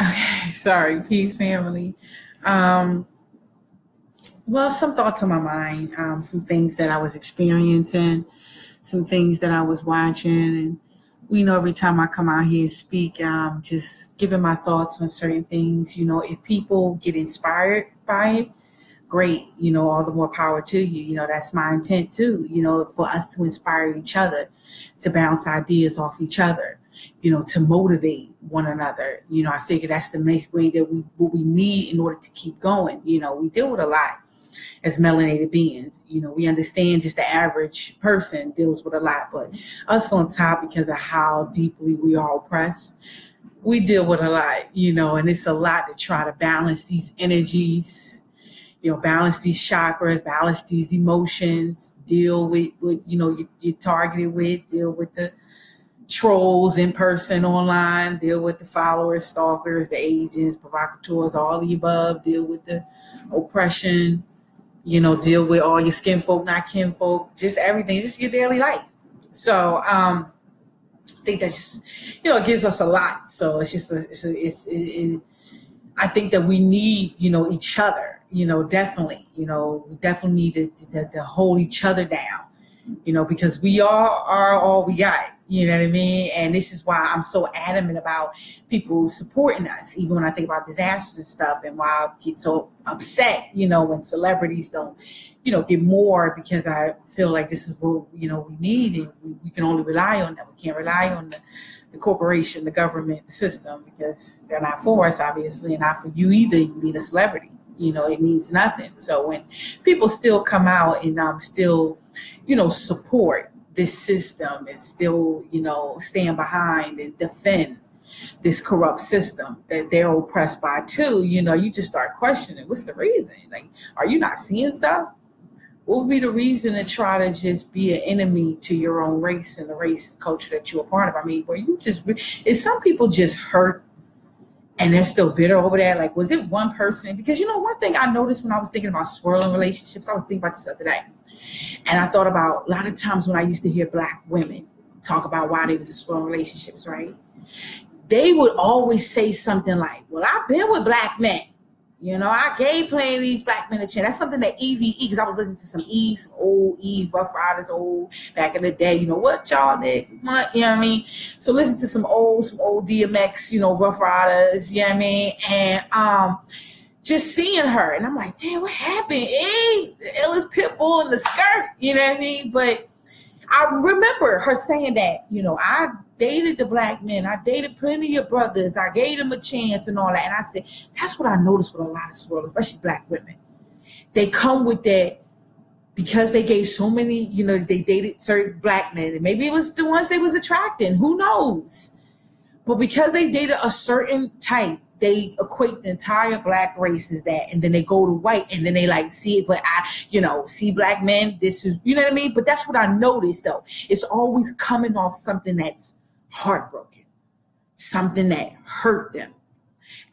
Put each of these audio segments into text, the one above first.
Okay, sorry, peace family. Um, well, some thoughts on my mind, some things that I was experiencing, some things that I was watching, and every time I come out here and speak, just giving my thoughts on certain things. If people get inspired by it, great. All the more power to you. That's my intent too. For us to inspire each other, to bounce ideas off each other. To motivate one another. I figure that's the main way that what we need in order to keep going. We deal with a lot as melanated beings. We understand just the average person deals with a lot, but us on top, because of how deeply we are oppressed, we deal with a lot, and it's a lot to try to balance these energies, balance these chakras, balance these emotions, deal with what, you're targeted with, deal with the trolls in person, online, deal with the followers, stalkers, the agents, provocateurs, all the above, deal with the oppression, deal with all your skin folk, not kin folk, just everything, just your daily life. So I think that just, it gives us a lot. So it's just, I think that we need, each other, definitely, we definitely need to hold each other down, because we all are all we got, you know what I mean? And this is why I'm so adamant about people supporting us, even when I think about disasters and stuff, and why I get so upset, when celebrities don't, get more, because I feel like this is what, we need, and we can only rely on them. We can't rely on the corporation, the government, the system, because they're not for us, obviously, and not for you either. You need a celebrity. It means nothing. So when people still come out and still, support this system and still, stand behind and defend this corrupt system that they're oppressed by too, you just start questioning, what's the reason? Like, are you not seeing stuff? What would be the reason to try to just be an enemy to your own race and the race culture that you're a part of? I mean, where you just, is some people just hurt and they're still bitter over that? Like, was it one person? Because, one thing I noticed when I was thinking about swirling relationships, I was thinking about this the other day. And I thought about a lot of times when I used to hear Black women talk about why they was in swirling relationships, right? They would always say something like, well, I've been with Black men. I gave plenty of these Black men a chance. That's something that EVE, because I was listening to some Eve, some old Eve, Rough Riders, old back in the day. What y'all did? You know what I mean? So listen to some old DMX, Rough Riders, you know what I mean? And just seeing her, and I'm like, damn, what happened? The illest pit bull in the skirt, you know what I mean? But I remember her saying that, I dated the Black men. I dated plenty of brothers. I gave them a chance and all that. And I said, that's what I noticed with a lot of swirlers, especially Black women. They come with that because they gave so many, they dated certain Black men. And maybe it was the ones they was attracting. Who knows? But because they dated a certain type, they equate the entire Black race as that, and then they go to white, and then they like see it. But see Black men. This is, you know what I mean. But that's what I noticed though. It's always coming off something that's heartbroken, something that hurt them,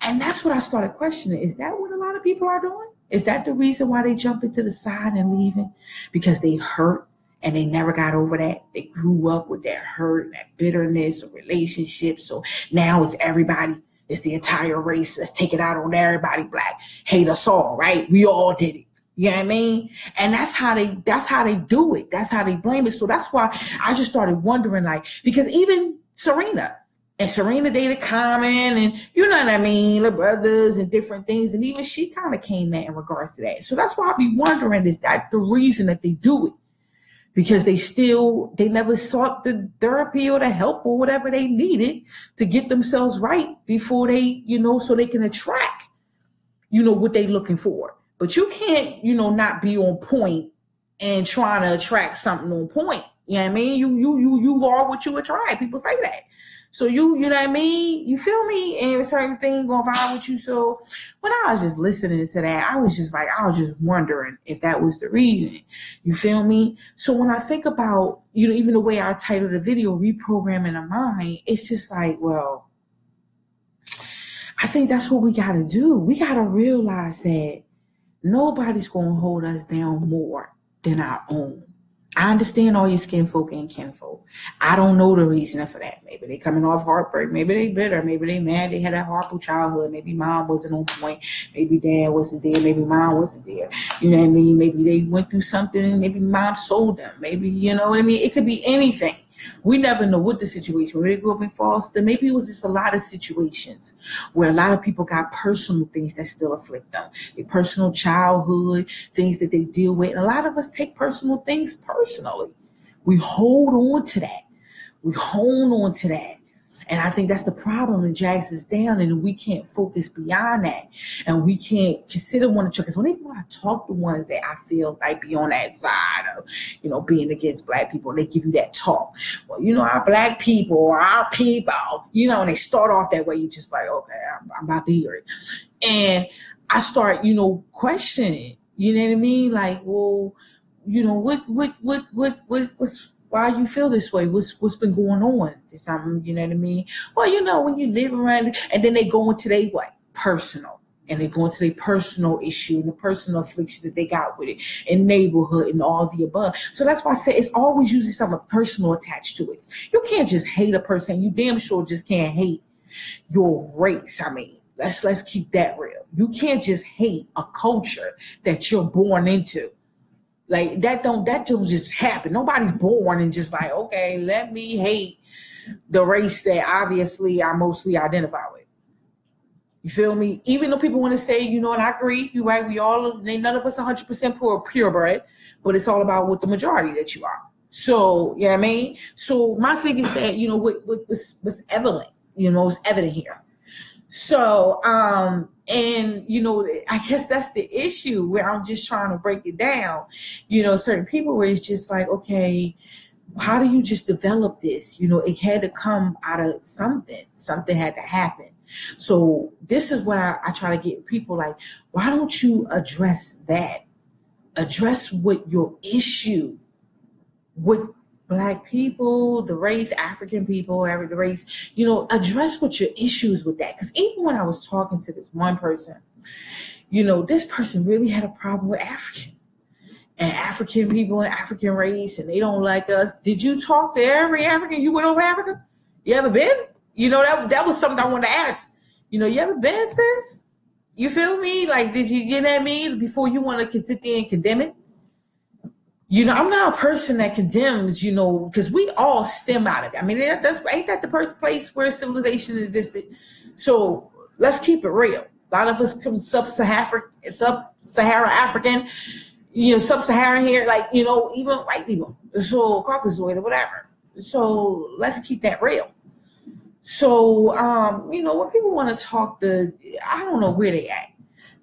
and that's what I started questioning. Is that what a lot of people are doing? Is that the reason why they jump into the side and leaving? Because they hurt and they never got over that. They grew up with that hurt and that bitterness of relationships. So now it's everybody. It's the entire race. Let's take it out on everybody. Black, hate us all, right? We all did it. You know what I mean? And that's how they do it. That's how they blame it. So that's why I just started wondering, like, because even Serena dated Common, and you know what I mean, the brothers and different things. And even she kind of came at in regards to that. So that's why I be wondering, is that the reason that they do it? Because they never sought the therapy or the help or whatever they needed to get themselves right before they, so they can attract, what they looking for. But you can't, not be on point and trying to attract something on point. You know what I mean? You are what you attract. People say that. So you know what I mean? You feel me? And certain things gonna vibe with you. So when I was just listening to that, I was just wondering if that was the reason. You feel me? So when I think about, even the way I titled the video, Reprogramming the Mind, it's just like, well, I think that's what we gotta do. We gotta realize that nobody's gonna hold us down more than our own. I understand all your skin folk and kinfolk. I don't know the reason for that. Maybe they coming off heartbreak. Maybe they bitter. Maybe they mad. They had a horrible childhood. Maybe mom wasn't on point. Maybe dad wasn't there. Maybe mom wasn't there. You know what I mean? Maybe they went through something. Maybe mom sold them. Maybe, you know what I mean? It could be anything. We never know what the situation. Where they grew up in Foster, maybe it was just a lot of situations where a lot of people got personal things that still afflict them. Their personal childhood, things that they deal with. And a lot of us take personal things personally. We hold on to that. We hold on to that. And I think that's the problem that drags us down, and we can't focus beyond that. And we can't consider one another. Because when I talk to ones that I feel like be on that side of, you know, being against black people, they give you that talk. Well, you know, our black people, our people, you know, and they start off that way. You just like, okay, I'm about to hear it. And I start, you know, questioning, you know what I mean? Like, well, you know, what's why you feel this way? What's been going on? Is something, you know what I mean? Well, you know, when you live around, and then they go into their what? Personal. And they go into their personal issue and the personal affliction that they got with it, and neighborhood and all the above. So that's why I say it's always usually something personal attached to it. You can't just hate a person. You damn sure just can't hate your race. I mean, let's keep that real. You can't just hate a culture that you're born into. Like that don't just happen. Nobody's born and just like, okay, let me hate the race that obviously I mostly identify with. You feel me? Even though people want to say, you know, and I agree, you're right, none of us 100% purebred, but it's all about what the majority that you are. So, yeah, you know what I mean? So my thing is that, you know, what's evident, you know, it's evident here. So, and, you know, I guess that's the issue where I'm just trying to break it down, you know, certain people where it's just like, okay, how do you just develop this? You know, it had to come out of something had to happen. So this is what I try to get people like, why don't you address that? Address what your issue with Black people, the race, African people, the race, you know, address what your issues with that. Because even when I was talking to this one person, you know, this person really had a problem with African people and African race, and they don't like us. Did you talk to every African? You went over Africa? You ever been? You know, that was something I wanted to ask. You know, you ever been, sis? You feel me? Like, did you know what I mean? Before you want to sit there and condemn it? You know, I'm not a person that condemns, you know, because we all stem out of it. I mean, ain't that the first place where civilization existed? So let's keep it real. A lot of us come sub-Sahara African, you know, sub-Saharan here, like, you know, even white people. So Caucasoid or whatever. So let's keep that real. So, you know, when people want to talk I don't know where they at,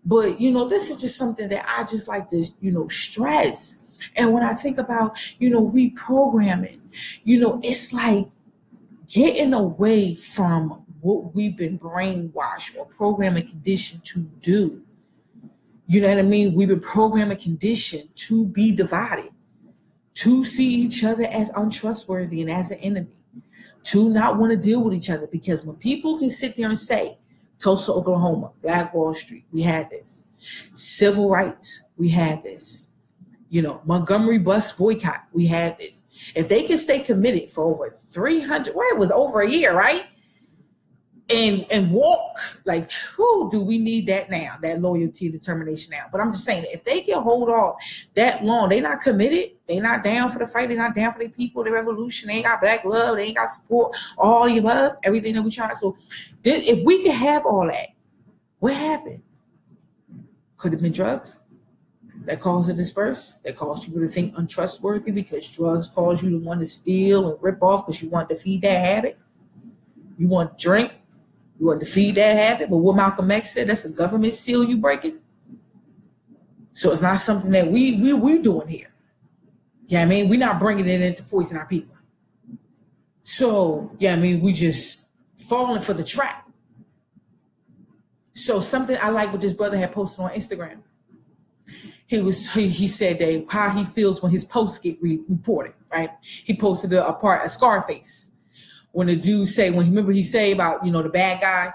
but, you know, this is just something that I just like to, you know, stress. And when I think about, you know, reprogramming, you know, it's like getting away from what we've been brainwashed or programmed and conditioned to do. You know what I mean? We've been programmed and conditioned to be divided, to see each other as untrustworthy and as an enemy, to not want to deal with each other. Because when people can sit there and say, Tulsa, Oklahoma, Black Wall Street, we had this. Civil rights, we had this. You know, Montgomery bus boycott, we had this. If they can stay committed for over 300, well, it was over a year, right? And walk, like, who do we need that now? That loyalty, determination now. But I'm just saying, if they can hold off that long, they not committed, they not down for the fight, they not down for their people, the revolution, they ain't got Black love, they ain't got support, all the above, everything that we try. So if we can have all that, what happened? Could have been drugs that caused to disperse, that caused people to think untrustworthy, because drugs cause you to want to steal and rip off because you want to feed that habit. You want to drink, you want to feed that habit. But what Malcolm X said, that's a government seal you breaking. So it's not something that we doing here. Yeah, I mean, we're not bringing it in to poison our people. So, yeah, I mean, we just falling for the trap. So something I like what this brother had posted on Instagram. He said that how he feels when his posts get reported, right? He posted a Scarface. When the dude remember he say about, you know, the bad guy,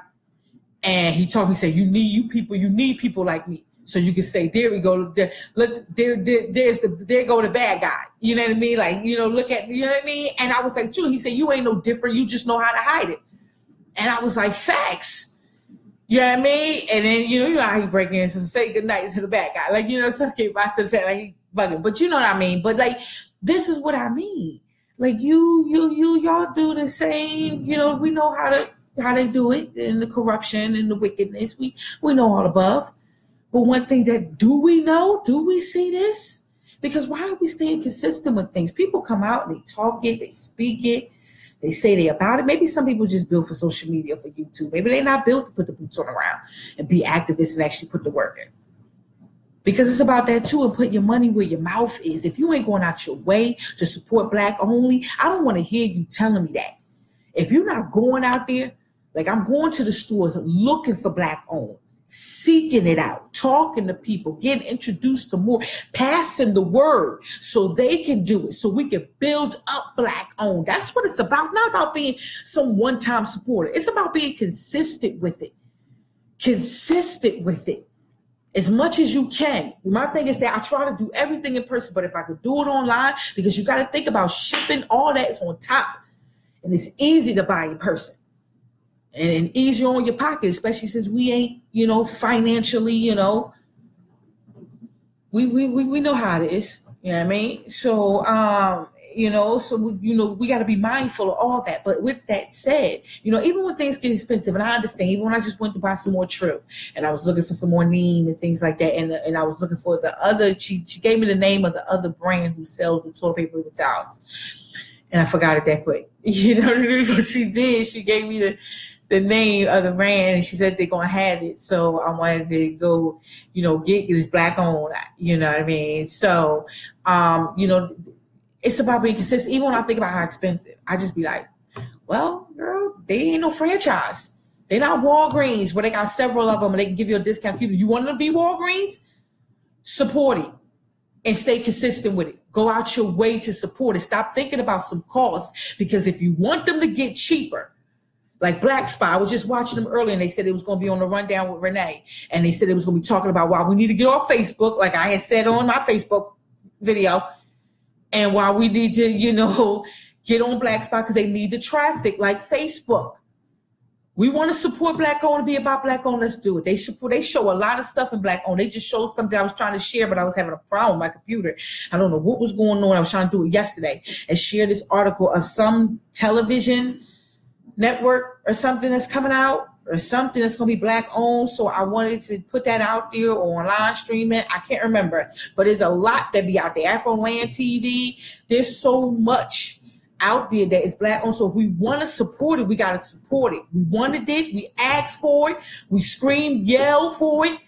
and he told me, he said, you need people like me. So you can say, there we go. There, look, there go the bad guy. You know what I mean? Like, you know, look at, you know what I mean? And I was like, true. He said, you ain't no different. You just know how to hide it. And I was like, facts. You know what I mean? And then, you know how he break in and say goodnight to the bad guy. Like, you know, so okay, I said that, like, he bugging. But you know what I mean? But like, this is what I mean. Like, y'all do the same. You know, we know how they do it, and the corruption and the wickedness. We know all above. But one thing that do we see this? Because why are we staying consistent with things? People come out and they talk it, they speak it, they say they about it. Maybe some people just build for social media, for YouTube. Maybe they're not built to put the boots on the ground and be activists and actually put the work in. Because it's about that too, and put your money where your mouth is. If you ain't going out your way to support Black only, I don't want to hear you telling me that. If you're not going out there, like I'm going to the stores looking for Black owned, seeking it out, talking to people, getting introduced to more, passing the word so they can do it, so we can build up Black owned. That's what it's about. It's not about being some one-time supporter. It's about being consistent with it. Consistent with it. As much as you can. My thing is that I try to do everything in person, but if I could do it online, because you got to think about shipping, all that's on top. And it's easy to buy in person. And easier on your pocket, especially since we ain't, you know, financially, you know, we know how it is. You know what I mean? So, you know, so we got to be mindful of all that. But with that said, you know, even when things get expensive, and I understand, even when I just went to buy some more Trill, and I was looking for some more Neem and things like that, and I was looking for the other, she gave me the name of the other brand who sells the toilet paper with towels, and I forgot it that quick. You know what I mean? What she did, she gave me the name of the brand, and she said they're gonna have it. So I wanted to go, you know, get this Black owned, you know what I mean? So, you know, it's about being consistent. Even when I think about how expensive, I just be like, well, girl, they ain't no franchise. They're not Walgreens where they got several of them and they can give you a discount. You want them to be Walgreens? Support it and stay consistent with it. Go out your way to support it. Stop thinking about some costs, because if you want them to get cheaper, like Black Spot, I was just watching them earlier, and they said it was going to be on the rundown with Renee, and they said it was going to be talking about why we need to get off Facebook, like I had said on my Facebook video, and why we need to, you know, get on Black Spot because they need the traffic, like Facebook. We want to support Black owned, to be about Black owned. Let's do it. They show a lot of stuff in Black owned. They just showed something I was trying to share, but I was having a problem with my computer. I don't know what was going on. I was trying to do it yesterday and share this article of some television network or something that's coming out, or something that's going to be Black owned. So I wanted to put that out there or online streaming. I can't remember, but there's a lot that be out there. Afroland TV. There's so much out there that is Black owned. So if we want to support it, we got to support it. We wanted it. We asked for it. We screamed, yelled for it.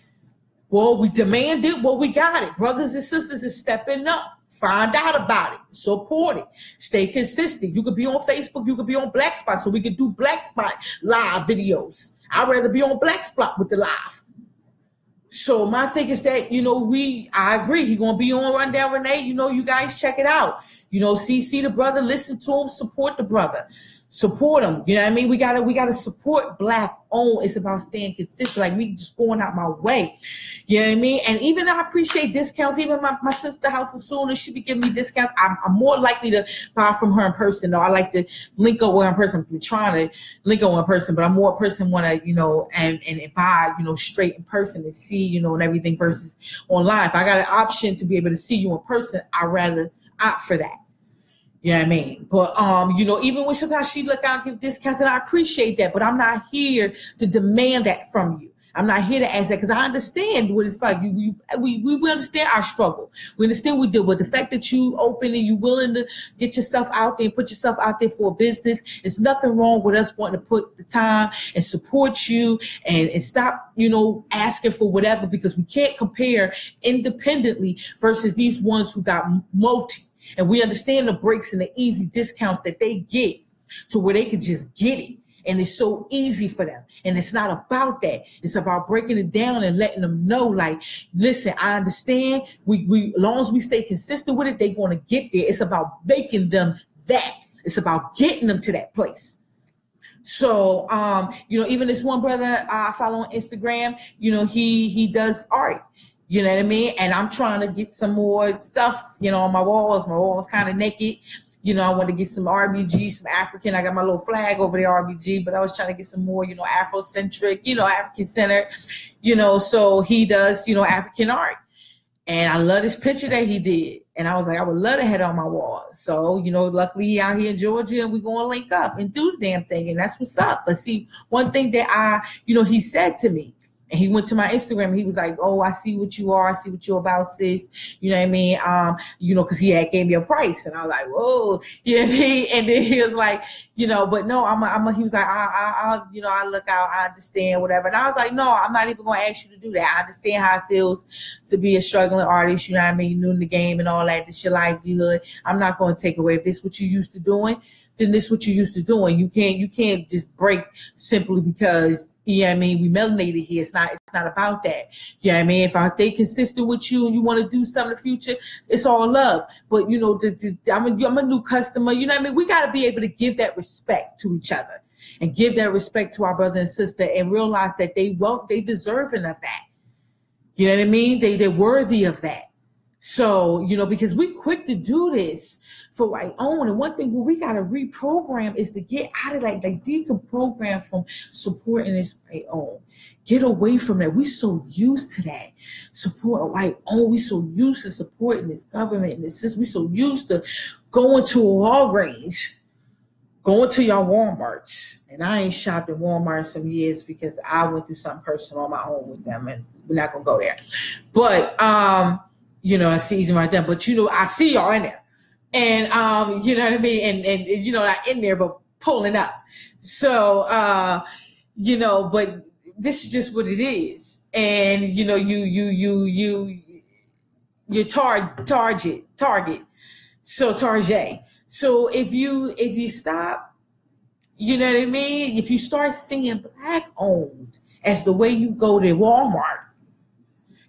Well, we demanded. Well, we got it. Brothers and sisters is stepping up. Find out about it. Support it. Stay consistent. You could be on Facebook. You could be on Black Spot, so we could do Black Spot live videos. I'd rather be on Black Spot with the live. So my thing is that, you know, I agree. He's going to be on Rundown Renee. You know, you guys check it out. You know, see the brother, listen to him, support the brother. Support them. You know what I mean? We gotta support Black owned. It's about staying consistent. Like me just going out my way. You know what I mean? And even I appreciate discounts. Even my sister house, as soon as she be giving me discounts, I'm more likely to buy from her in person. Though I like to link up with her in person. I'm trying to link up with her in person, but I'm more a person want to, you know, and buy, you know, straight in person and see, you know, and everything versus online. If I got an option to be able to see you in person, I'd rather opt for that. You know what I mean? But, you know, even when sometimes she look out and give discounts, and I appreciate that, but I'm not here to demand that from you. I'm not here to ask that, because I understand what it's like. We understand our struggle. We understand what we deal with. The fact that you open and you willing to get yourself out there and put yourself out there for a business, there's nothing wrong with us wanting to put the time and support you and stop, you know, asking for whatever, because we can't compare independently versus these ones who got multi. And we understand the breaks and the easy discounts that they get to where they can just get it. And it's so easy for them. And it's not about that. It's about breaking it down and letting them know, like, listen, I understand. We as long as we stay consistent with it, they're going to get there. It's about making them that. It's about getting them to that place. So, you know, even this one brother I follow on Instagram, you know, he does art. You know what I mean? And I'm trying to get some more stuff, you know, on my walls. My walls kind of naked. You know, I want to get some RBG, some African. I got my little flag over there, RBG, but I was trying to get some more, you know, Afrocentric, you know, African centered, you know, so he does, you know, African art. And I love this picture that he did. And I was like, I would love to have it on my wall. So, you know, luckily he out here in Georgia and we're going to link up and do the damn thing. And that's what's up. But see, one thing that you know, he said to me, and he went to my Instagram and he was like, oh, I see what you are. I see what you're about, sis. You know what I mean? You know, cause he had gave me a price and I was like, whoa, you know what I mean? And then he was like, you know, but no, he was like, I'll, you know, I look out, I understand, whatever. And I was like, no, I'm not even going to ask you to do that. I understand how it feels to be a struggling artist. You know what I mean? New in the game and all that. This is your livelihood. I'm not going to take away. If this is what you used to doing, then this is what you used to doing. You can't just break simply because, you know what I mean, we melanated here. It's not about that. You know what I mean? If I stay consistent with you and you want to do something in the future, it's all love. But, you know, I'm a new customer. You know what I mean? We got to be able to give that respect to each other and give that respect to our brother and sister and realize that they deserving of that. You know what I mean? They're worthy of that. So, you know, because we quick to do this for white own. And one thing we got to reprogram is to get out of like deprogram from supporting this white own. Get away from that. We so used to that. Support a white own. We so used to supporting this government and this system. We so used to going to a Walgreens, going to your Walmarts. And I ain't shopped at Walmart in some years because I went through something personal on my own with them and we're not going to go there. But, you know, it's easy right there. But, you know, I see y'all in there. And, you know what I mean? And you know, not in there, but pulling up. So, you know, but this is just what it is. And, you know, you target. So target. So if you stop, you know what I mean? If you start seeing black owned as the way you go to Walmart,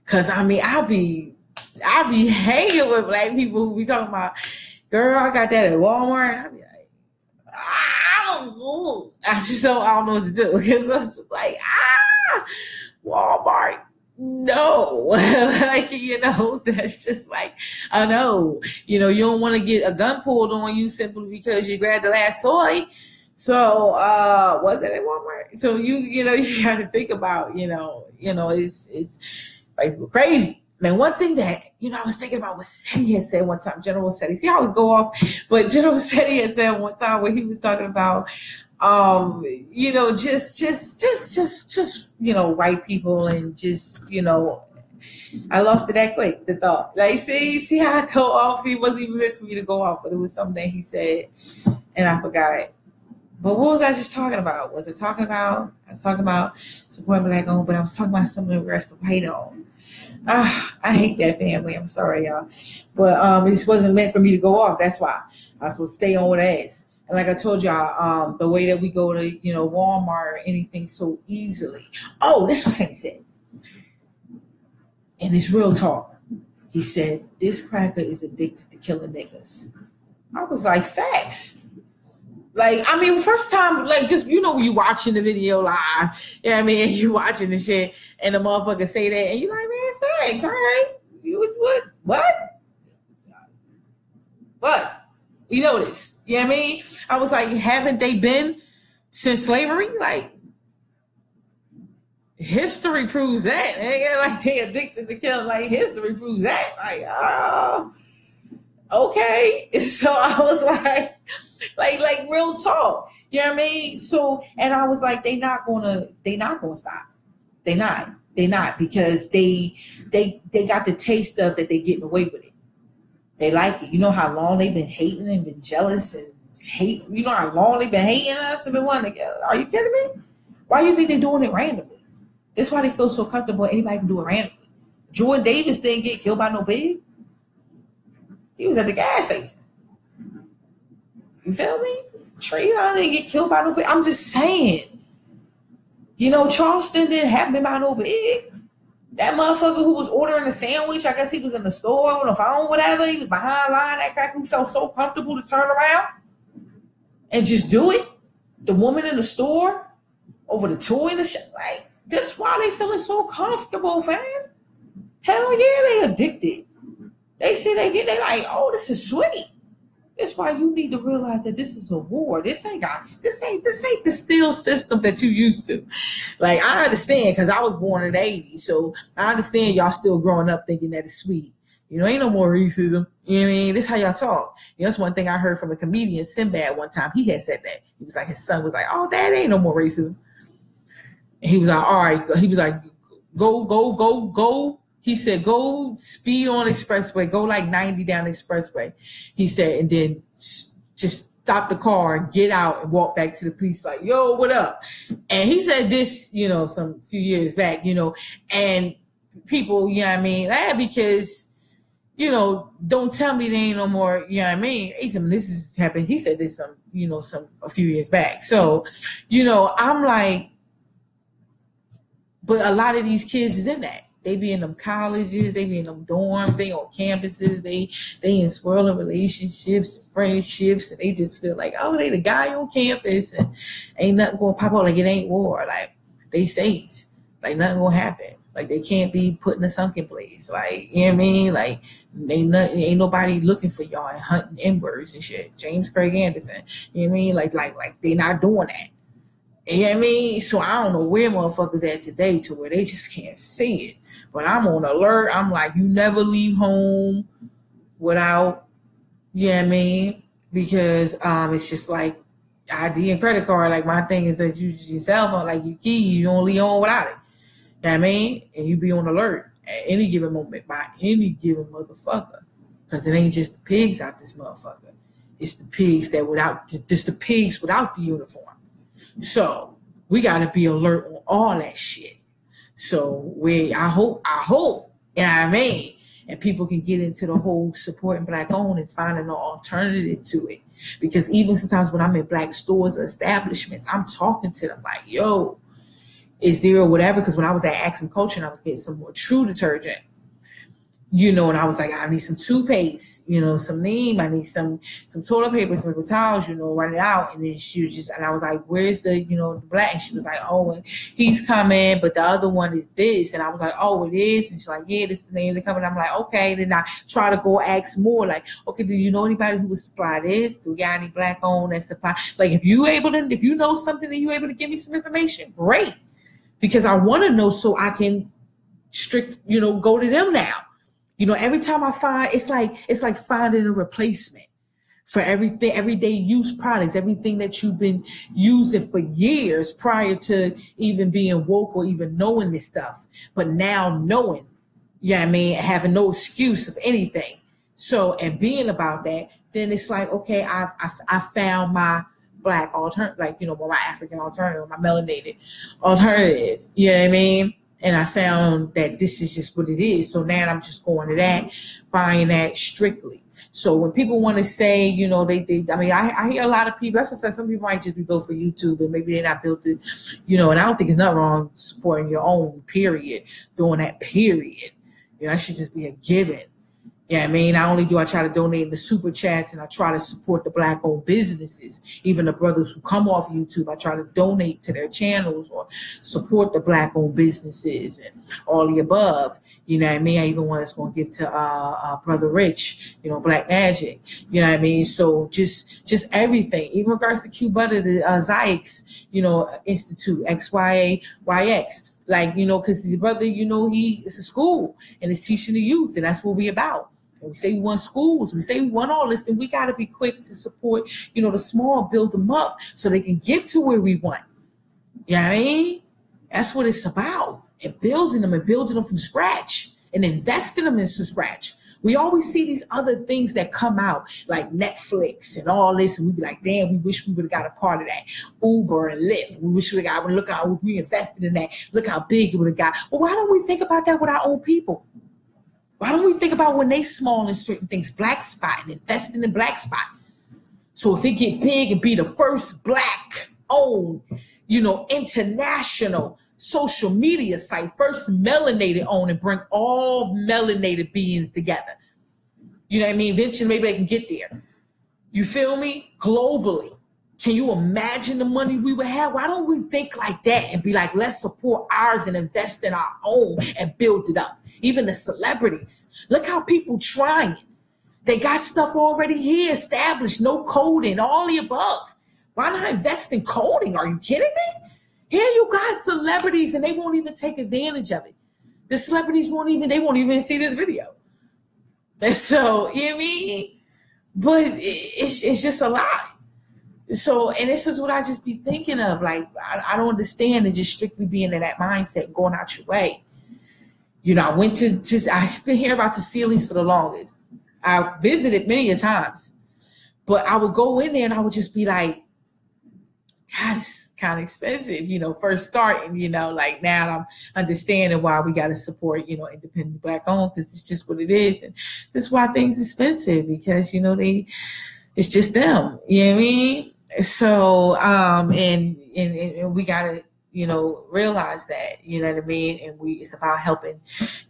cause I mean, I be hanging with black people who be talking about, girl, I got that at Walmart. I be like, I don't know. I don't know what to do. Because I was just like, Walmart, no. Like, you know, that's just like, I know. You know, you don't want to get a gun pulled on you simply because you grabbed the last toy. So, was that at Walmart? So you know, you got to think about, you know, it's like crazy. Man, one thing that, you know, I was thinking about what Seti had said one time, General Seti. See, I always go off, but General Seti had said one time where he was talking about, you know, just, you know, white people and just, you know, I lost it that quick, the thought. Like, see how I go off? See, it wasn't even meant for me to go off, but it was something that he said, and I forgot it. But what was I just talking about? I was talking about supporting black owned, but I was talking about some of the rest of white owned. I hate that family. I'm sorry, y'all. But it just wasn't meant for me to go off. That's why I was supposed to stay on with ass. And like I told y'all, the way that we go to, you know, Walmart or anything so easily. Oh, this was what he said. And it's real talk. He said, this cracker is addicted to killing niggas. I was like, facts. Like, I mean, first time, like, just, you know, when you watching the video live, you know what I mean, and you watching the shit, and the motherfucker say that, and you're like, man, thanks, all right. What? You know this. You know what I mean? I was like, haven't they been since slavery? Like, history proves that. Like, they addicted to killing. Like, history proves that. Like, okay. So I was like real talk. You know what I mean? So, and I was like, they not gonna stop. They not because they got the taste of that they getting away with it. They like it. You know how long they've been hating and been jealous and hate. You know how long they've been hating us and been wanting to. Are you kidding me? Why do you think they're doing it randomly? That's why they feel so comfortable. Anybody can do it randomly. Jordan Davis didn't get killed by no big. He was at the gas station. You feel me? Trayvon didn't get killed by no big. I'm just saying. You know, Charleston didn't happen by no big. That motherfucker who was ordering a sandwich, I guess he was in the store on the phone, whatever. He was behind line. That cracker who felt so comfortable to turn around and just do it. The woman in the store over the toy in the shop. Like, that's why they feeling so comfortable, fam. Hell yeah, they addicted. They say they like, oh, this is sweet. That's why you need to realize that this is a war. This ain't the still system that you used to. Like, I understand because I was born in the 80s, so I understand y'all still growing up thinking that it's sweet. You know, ain't no more racism. You know what I mean? This is how y'all talk. You know, that's one thing I heard from a comedian, Sinbad, one time. He had said that. He was like, his son was like, oh, Dad, ain't no more racism. And he was like, all right. He was like, go. He said, go speed on the expressway. Go like 90 down the expressway. He said, and then just stop the car and get out and walk back to the police like, yo, what up? And he said this, you know, some few years back, you know, and people, you know what I mean? Because, you know, don't tell me there ain't no more, you know what I mean? He said, this is happened. He said this a few years back. So, you know, I'm like, but a lot of these kids is in that. They be in them colleges, they be in them dorms, they on campuses, they in swirling relationships, friendships, and they just feel like, oh, they the guy on campus and ain't nothing gonna pop up, like it ain't war, like they safe, like nothing gonna happen, like they can't be put in a sunken place, like, you know what I mean, like ain't nobody looking for y'all and hunting N-words and shit. James Craig Anderson, you know what I mean, like they not doing that. You know what I mean? So I don't know where motherfuckers at today to where they just can't see it. But I'm on alert. I'm like, you never leave home without, you know what I mean? Because it's just like ID and credit card. Like my thing is that you use your cell phone, like your key, you don't leave home without it. You know what I mean? And you be on alert at any given moment by any given motherfucker. Because it ain't just the pigs out this motherfucker. It's the pigs the pigs without the uniform. So we got to be alert on all that shit. So I hope, you know what I mean? And people can get into the whole supporting Black owned and finding an alternative to it. Because even sometimes when I'm in Black stores or establishments, I'm talking to them like, yo, is there or whatever? Because when I was at Axum Culture, I was getting some more True detergent. You know, and I was like, I need some toothpaste, you know, some neem, I need some toilet paper, some paper towels, you know, run it out. And then and I was like, where's the Black? And she was like, oh, he's coming, but the other one is this. And I was like, oh, it is? And she's like, yeah, this is the name of the company. I'm like, okay. Then I try to go ask more, like, okay, do you know anybody who would supply this? Do we got any Black owned that supply? Like, if you know something and you able to give me some information, great. Because I want to know so I can go to them now. You know, every time I find, it's like finding a replacement for everything, everyday use products, everything that you've been using for years prior to even being woke or even knowing this stuff. But now knowing, you know what I mean, having no excuse of anything. So, and being about that, then it's like, okay, I found my Black alternative, like, you know, my African alternative, my melanated alternative, you know what I mean? And I found that this is just what it is. So now I'm just going to that, buying that strictly. So when people want to say, you know, I hear a lot of people, that's what I said, some people might just be built for YouTube and maybe they're not built to, you know, and I don't think there's nothing wrong supporting your own, period, doing that, period. You know, that should just be a given. Yeah, I mean, not only do I try to donate in the super chats and I try to support the Black owned businesses, even the brothers who come off YouTube, I try to donate to their channels or support the Black owned businesses and all the above. You know what I mean? I even was going to give to Brother Rich, you know, Black Magic. You know what I mean? So just everything, even in regards to Q Butter, the Zayx, you know, Institute, XYAYX. Like, you know, because the brother, you know, it's a school and it's teaching the youth, and that's what we about. And we say we want schools, we say we want all this, then we got to be quick to support, you know, the small, build them up so they can get to where we want. You know what I mean? That's what it's about. And building them from scratch and investing them into scratch. We always see these other things that come out like Netflix and all this, and we be like, damn, we wish we would have got a part of that. Uber and Lyft. We wish we would have got, look how we invested in that. Look how big it would have got. Well, why don't we think about that with our own people? Why don't we think about when they small in certain things, Black Spot, and investing in Black Spot? So if it get big and be the first Black owned, you know, international social media site, first melanated owned, and bring all melanated beings together. You know what I mean? Eventually maybe they can get there. You feel me? Globally. Can you imagine the money we would have? Why don't we think like that and be like, let's support ours and invest in our own and build it up? Even the celebrities. Look how people trying. They got stuff already here established, no coding, all the above. Why not invest in coding? Are you kidding me? Here you got celebrities and they won't even take advantage of it. The celebrities won't even see this video. And so, you know what I mean? But it's just a lot. So, and this is what I just be thinking of. Like, I don't understand it just strictly being in that mindset, going out your way. You know, I've been hearing about the Sealy's for the longest. I visited many a times, but I would go in there and I would just be like, God, it's kind of expensive, you know, first starting, you know, like now I'm understanding why we got to support, you know, independent Black owned, because it's just what it is. And this is why things are expensive, because, you know, it's just them, you know what I mean? So, and we got to, you know, realize that, you know what I mean? And it's about helping,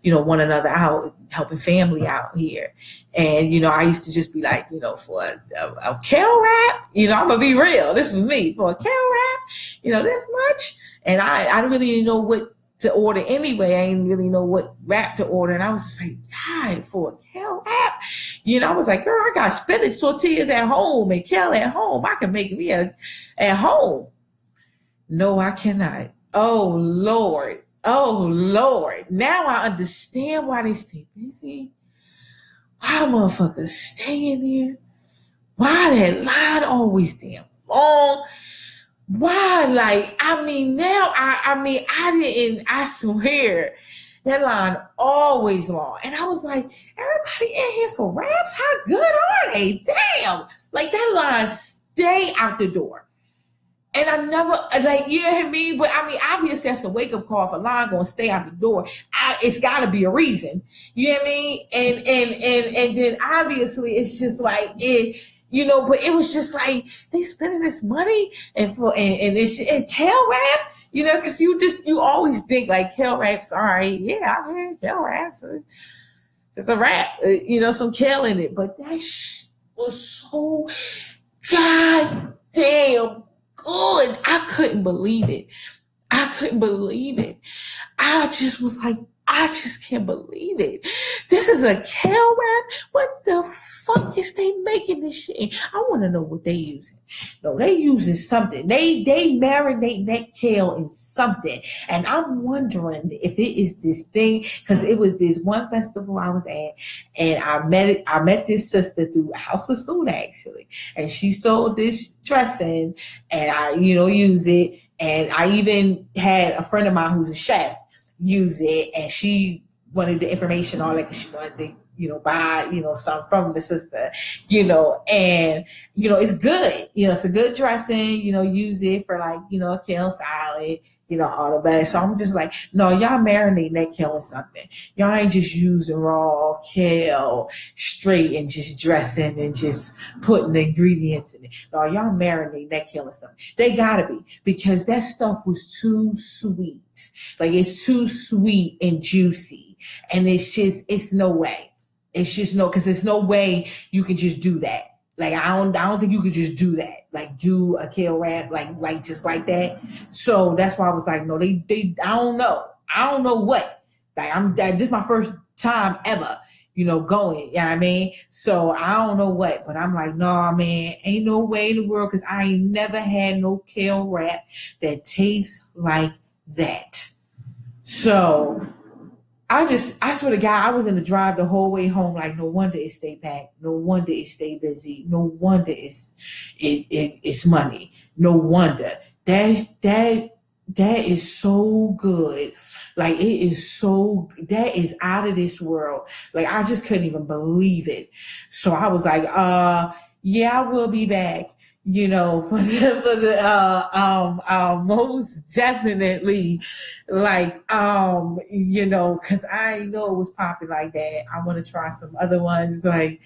you know, one another out, helping family out here. And, you know, I used to just be like, you know, for a kale wrap, you know, I'm going to be real. This was me. For a kale wrap, you know, this much. And I don't really know what to order anyway. I didn't really know what wrap to order. And I was just like, God, for a kale wrap? You know, I was like, girl, I got spinach tortillas at home and kale at home. I can make me at home. No, I cannot. Oh, Lord. Oh, Lord. Now I understand why they stay busy. Why motherfuckers stay in there? Why that line always damn long? Why, like, I mean, now, I swear, that line always long. And I was like, everybody in here for wraps? How good are they? Damn. Like, that line stay out the door. And I never, like, you know what I mean? But I mean, obviously that's a wake up call. If a line gonna stay out the door, it's gotta be a reason. You know what I mean? And then obviously it's just like it, you know, but it was just like they spending this money and kale wrap, you know, because you always think like kale wraps, all right, yeah, I've had kale wraps. It's a wrap, you know, some kale in it. But that was so goddamn good. I couldn't believe it. I just was like, I just can't believe it. This is a kale wrap? What the fuck is they making this shit? I want to know what they using. No, they using something. They marinate that kale in something. And I'm wondering if it is this thing, because it was this one festival I was at, and I met this sister through House of Soon, actually. And she sold this dressing, and I, you know, use it. And I even had a friend of mine who's a chef use it, and she wanted the information on it because she wanted to, you know, buy, you know, some from the sister, you know, and, you know, it's good, you know, it's a good dressing, you know, use it for like, you know, a kale salad, you know, all the better. So I'm just like, no, y'all marinating that kale in something. Y'all ain't just using raw kale straight and just dressing and just putting the ingredients in it. No, y'all marinating that kale in something. They gotta be, because that stuff was too sweet. Like, it's too sweet and juicy. And it's no way. It's just no, because there's no way you can just do that. Like, I don't think you could just do that. Like, do a kale wrap, like just like that. So that's why I was like, no, they I don't know. I don't know what. Like, this is my first time ever, you know, going. You know what I mean? So I don't know what, but I'm like, no, man, ain't no way in the world, because I ain't never had no kale wrap that tastes like that. So I swear to God, I was in the drive the whole way home. Like, no wonder it stay packed. No wonder it stay busy. No wonder it's money. No wonder that is so good. Like, it is so, that is out of this world. Like, I just couldn't even believe it. So I was like, yeah, I will be back. You know, for the most definitely, like, you know, cause I ain't know it was popping like that. I want to try some other ones. Like,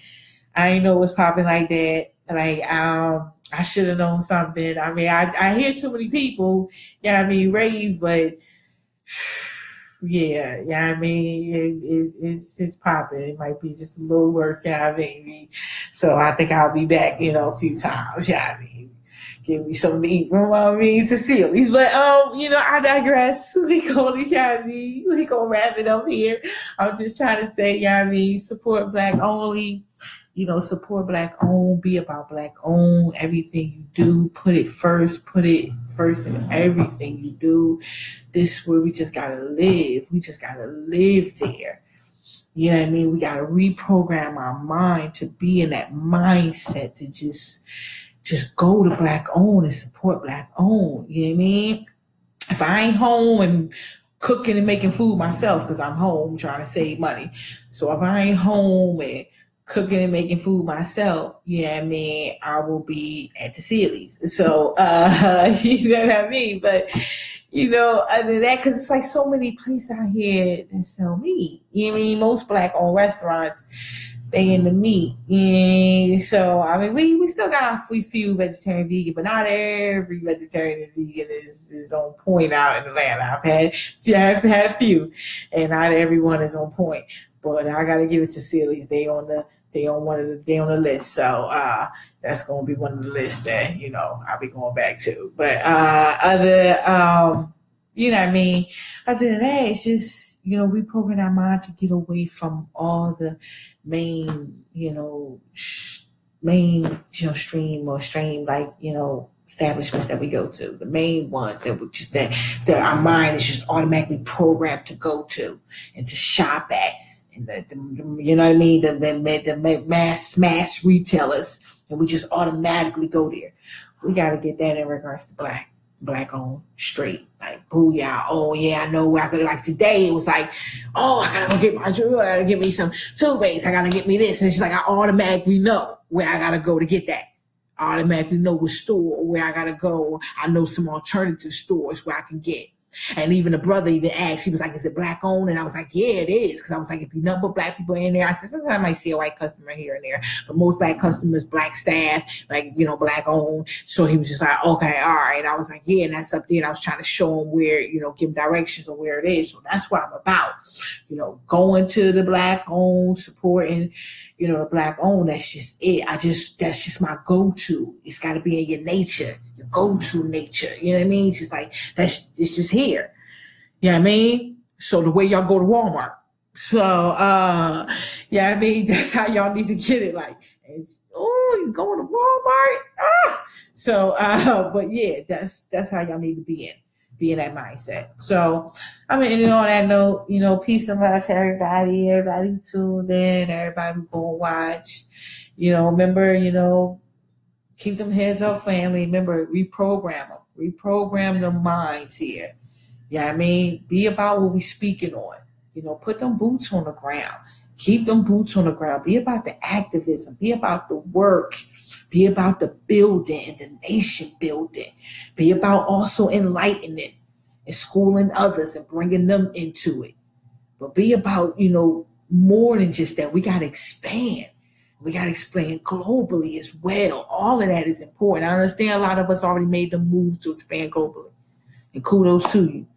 I ain't know it was popping like that. Like, I should have known something. I mean, I hear too many people, you know what I mean, rave, but yeah, I mean, it's popping. It might be just a little work, yeah, maybe. So I think I'll be back, you know, a few times, yeah, I mean, Give me something to eat from Cecilia's. But I digress. We gonna wrap it up here. I'm just trying to say, support Black only. Support Black owned, be about Black owned. Everything you do, put it first in everything you do. This is where we just gotta live. We just gotta live there. You know what I mean? We gotta reprogram our mind to be in that mindset to just go to Black owned and support Black owned. You know what I mean? If I ain't home and cooking and making food myself, because I'm home trying to save money. So if I ain't home and cooking and making food myself, you know what I mean, I will be at the Sealy's. So, you know what I mean? But, other than that, because it's like so many places out here that sell meat. You know what I mean? Most Black-owned restaurants, they in the meat. And so, I mean, we still got our few vegetarian, vegan, but not every vegetarian and vegan is on point out in Atlanta. I've had a few, and not everyone is on point. But I gotta give it to Sealy's. They on the list. So that's gonna be one of the lists that I'll be going back to. But you know what I mean? Other than that, it's just reprogram our mind to get away from all the main stream like establishments that we go to, the main ones that our mind is just automatically programmed to go to and to shop at. You know what I mean? The mass retailers, and we just automatically go there. We got to get that in regards to Black owned straight. Like, booyah. Oh, yeah, I know where I go. Like today, it was like, oh, I got to go get my jewelry. I got to get me some toothpaste. I got to get me this. And it's just like, I automatically know where I got to go to get that. I automatically know what store or where I got to go. I know some alternative stores where I can get. And even the brother even asked, he was like, is it Black owned? And I was like, yeah, it is. Because I was like, if you nothing but Black people in there, I said, sometimes I might see a white customer here and there, but most Black customers, Black staff, Black owned. So he was just like, okay, all right. And I was like, yeah, and that's up there. And I was trying to show him where, give directions on where it is. So that's what I'm about, going to the Black owned, supporting, the Black owned. That's just it. That's just my go-to. It's got to be in your nature. Your go-to nature, you know what I mean? It's just like, it's just here. You know what I mean? So the way y'all go to Walmart. So, yeah, I mean, that's how y'all need to get it. Like, you going to Walmart? So, but yeah, that's how y'all need to be in that mindset. So, I mean, on that note, peace and love to everybody tuned in, everybody who go and watch, remember, keep them heads up, family. Remember, reprogram them. Reprogram the minds here. Yeah, I mean, be about what we speaking on. Put them boots on the ground. Keep them boots on the ground. Be about the activism. Be about the work. Be about the building, the nation building. Be about also enlightening and schooling others and bringing them into it. But be about, more than just that. We got to expand. We got to expand globally as well. All of that is important. I understand a lot of us already made the move to expand globally. And kudos to you.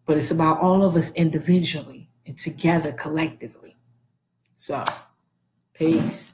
But it's about all of us individually and together collectively. So, peace.